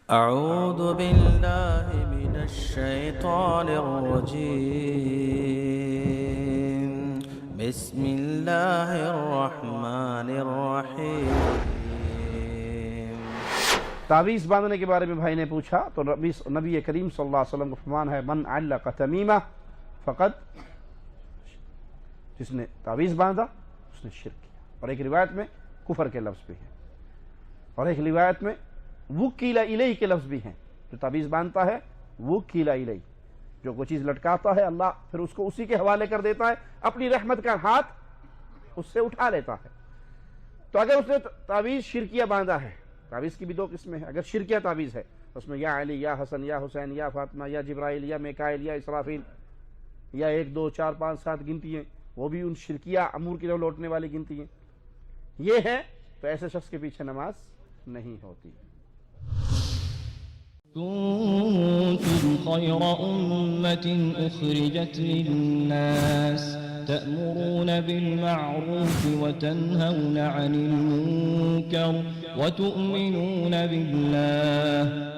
أعوذ بالله من الشيطان الرجيم بسم الله الرحمن الرحيم। तावीज़ बांधने के बारे में भाई ने पूछा तो नबी करीम सल्लल्लाहु अलैहि वसल्लम का फरमान है, मन अल्लक़ तमीमा फ़क़त, जिसने तावीज़ बांधा उसने शिर्क किया। और एक रिवायत में कुफर के लफ्ज़ भी हैं, और एक रिवायत में वुक्कीला इलैहि के लफ्ज़ भी हैं। जो तावीज़ बांधता है वुक्कीला इलैहि, जो कोई चीज़ लटकाता है अल्लाह फिर उसको उसी के हवाले कर देता है, अपनी रहमत का हाथ उससे उठा लेता है। तो अगर उसने तावीज़ शिरकिया बांधा है, तावीज़ की भी दो किस्में हैं। अगर शिरकिया तावीज़ है उसमें या अली या हसन या हुसैन या फातिमा या जिब्राइल या मिकाइल या इसराफील या 1 2 4 5 7 गिनती हैं, वो भी उन शिरकिया अमूर की तरफ लौटने वाली गिनती हैं, ये है, तो ऐसे शख्स के पीछे नमाज नहीं होती। कुंतुम खैरा उम्मतिन उखरिजत लिन्नास तअमुरून बिलमअरूफ व तन्हौन अनिल मुनकर व तु'मिनून बिल्लाह